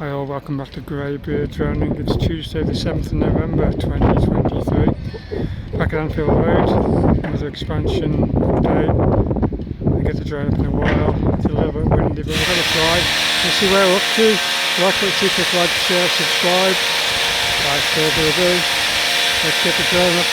Hi all, welcome back to Greybeard Drowning. It's Tuesday the 7th of November 2023. Back at Anfield Road, another expansion day. I get to drown up in a while. It's a little bit windy, but we're going to try. We'll see where we're up to. Like what you see, click like, share, subscribe. Without further ado, let's get the drone up.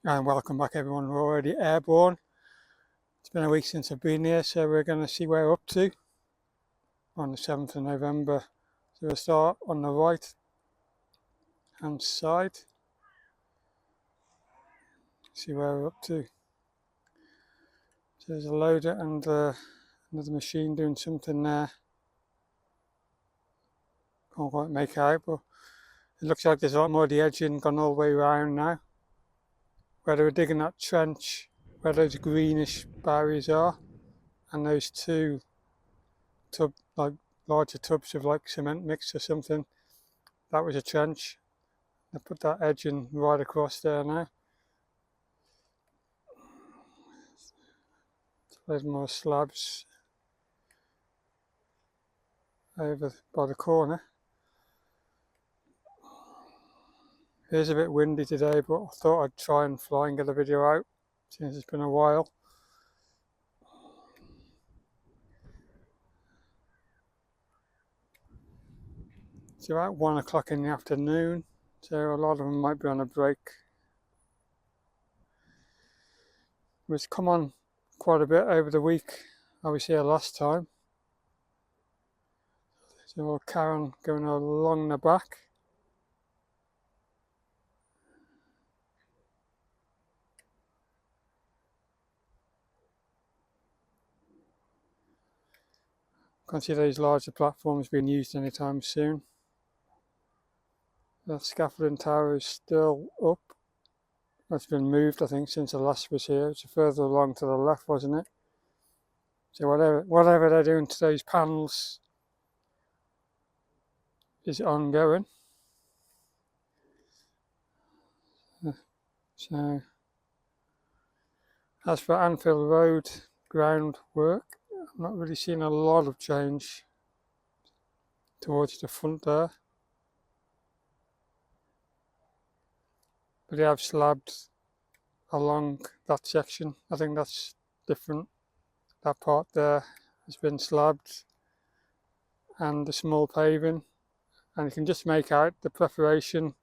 And welcome back everyone, we're already airborne. It's been a week since I've been here, so we're going to see where we're up to on the 7th of November. So we'll start on the right hand side, see where we're up to. So there's a loader and another machine doing something there. Can't quite make out, but it looks like there's a lot more of the edging gone all the way around now. Where they were digging that trench, where those greenish barriers are, and those two larger tubs of like cement mix or something, that was a trench. They put that edging right across there now. There's more slabs over by the corner. It is a bit windy today, but I thought I'd try and fly and get a video out since it's been a while. It's about 1 o'clock in the afternoon, so a lot of them might be on a break. It's come on quite a bit over the week. I was here last time. So we'll carry on going along the back. Can't see those larger platforms being used anytime soon. The Scaffolding Tower is still up. That's been moved, I think, since I last was here. It's further along to the left, wasn't it? So whatever they're doing to those panels is ongoing. So, as for Anfield Road groundwork, I'm not really seeing a lot of change towards the front there. But they have slabbed along that section. I think that's different. That part there has been slabbed, and the small paving, and you can just make out the preparation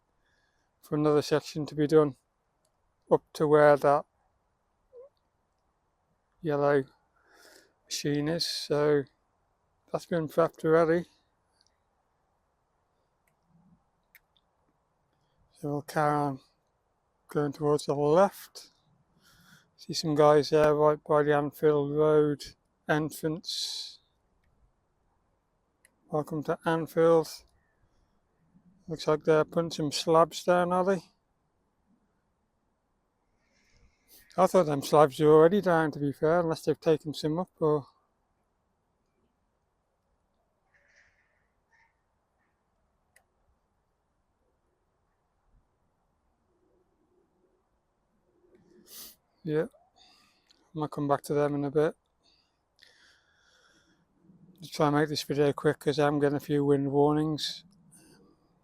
for another section to be done up to where that yellow machine is. So that's been prepped already. So we'll carry on going towards the left. See some guys there right by the Anfield Road entrance. Welcome to Anfield. Looks like they're putting some slabs down, are they? I thought them slabs were already down, to be fair, unless they've taken some up or... Yeah, I might come back to them in a bit. Just try and make this video quick because I'm getting a few wind warnings.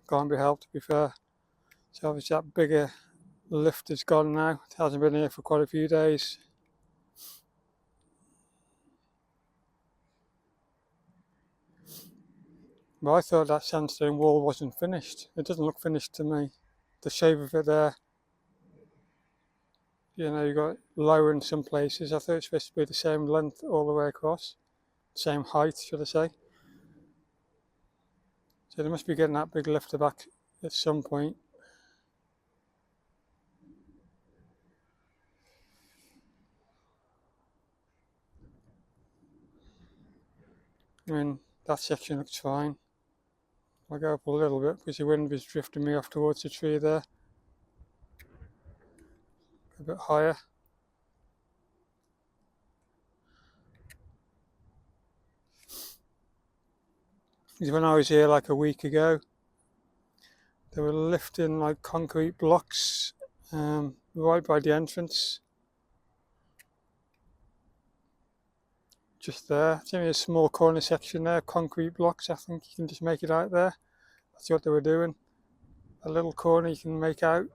Can't be helped, to be fair. So obviously that bigger lift is gone now. It hasn't been here for quite a few days. But I thought that sandstone wall wasn't finished. It doesn't look finished to me. The shape of it there, you know, you got lower in some places. I thought it's supposed to be the same length all the way across. Same height, should I say. So they must be getting that big lifter back at some point. I mean, that section looks fine. I'll go up a little bit because the wind was drifting me off towards the tree there. A bit higher. Because when I was here like a week ago, they were lifting like concrete blocks right by the entrance. Just there. It's only a small corner section there, concrete blocks. I think you can just make it out there. That's what they were doing. A little corner you can make out.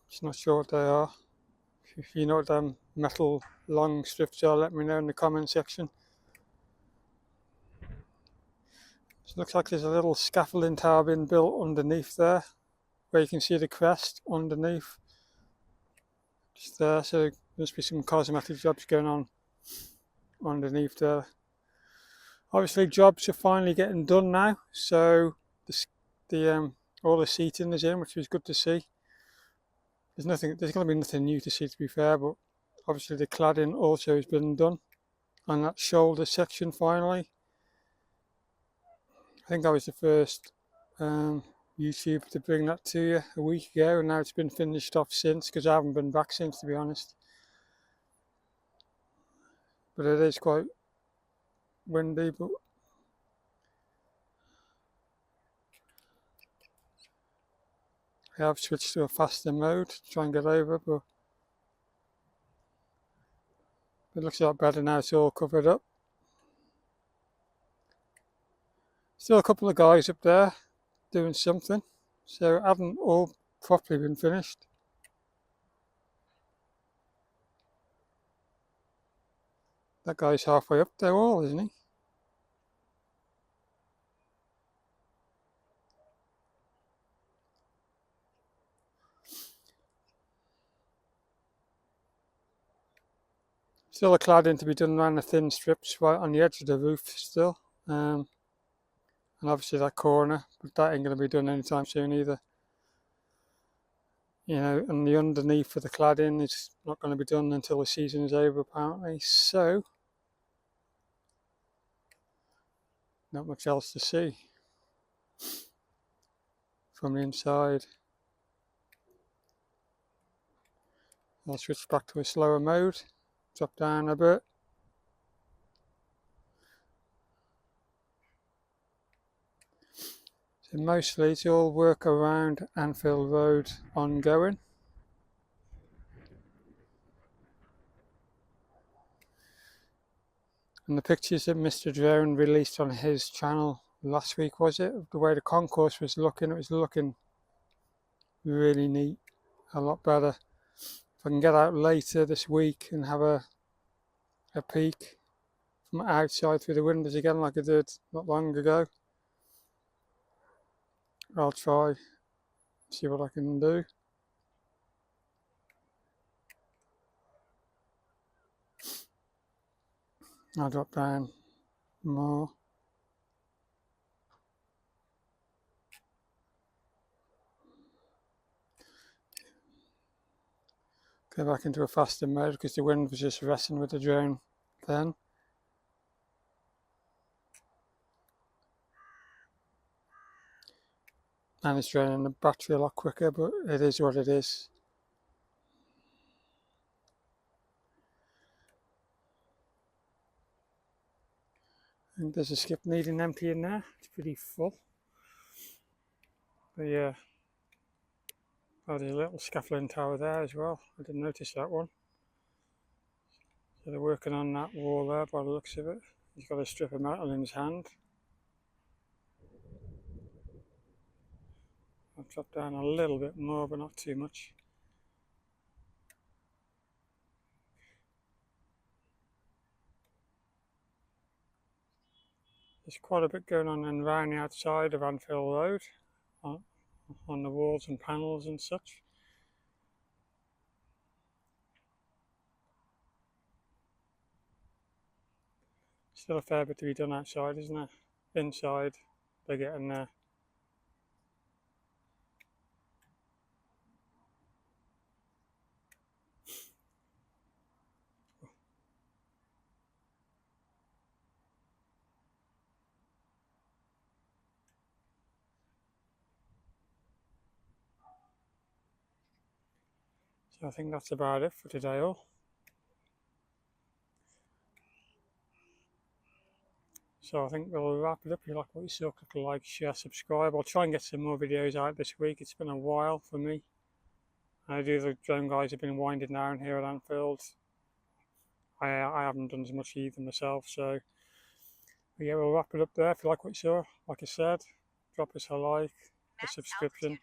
Just not sure what they are. If you know what them metal long strips are, let me know in the comment section. So it looks like there's a little scaffolding tower being built underneath there, where you can see the crest underneath. Just there, so there must be some cosmetic jobs going on underneath there. Obviously jobs are finally getting done now, so all the seating is in, which was good to see. There's going to be nothing new to see, to be fair, but obviously the cladding also has been done on that shoulder section finally. I think I was the first YouTuber to bring that to you a week ago, and now it's been finished off since, because I haven't been back since, to be honest. But it is quite windy, but I have switched to a faster mode to try and get over, but it looks a lot better now. It's all covered up. Still a couple of guys up there doing something, so it haven't all properly been finished. That guy's halfway up their wall, isn't he? Still a cladding to be done around the thin strips right on the edge of the roof still. And obviously that corner, but that ain't going to be done anytime soon either. You know, and the underneath for the cladding is not going to be done until the season is over apparently. So, not much else to see from the inside. I'll switch back to a slower mode, drop down a bit. So mostly it's all work around Anfield Road ongoing. And the pictures that Mr. Drone released on his channel last week, was it? The way the concourse was looking, it was looking really neat, a lot better. If I can get out later this week and have a peek from outside through the windows again like I did not long ago, I'll try, see what I can do. I'll drop down more. Go back into a faster mode because the wind was just wrestling with the drone then. And it's draining the battery a lot quicker, but it is what it is. I think there's a skip needing emptying there. It's pretty full. But yeah, oh, there's a little scaffolding tower there as well. I didn't notice that one. So they're working on that wall there by the looks of it. He's got a strip of metal in his hand. I'll drop down a little bit more, but not too much. There's quite a bit going on around the outside of Anfield Road, on the walls and panels and such. Still a fair bit to be done outside, isn't it? Inside, they're getting there. So I think that's about it for today all. So I think we'll wrap it up. If you like what you saw, click like, share, subscribe. I'll try and get some more videos out this week. It's been a while for me. I do the drone guys have been winding down here at Anfield. I haven't done as much either myself, so but yeah, we'll wrap it up there. If you like what you saw, like I said, drop us a like, a subscription,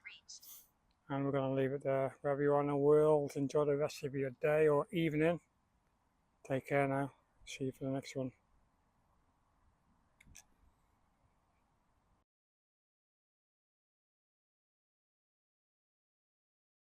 and we're going to leave it there. Wherever you are in the world, enjoy the rest of your day or evening. Take care now. See you for the next one.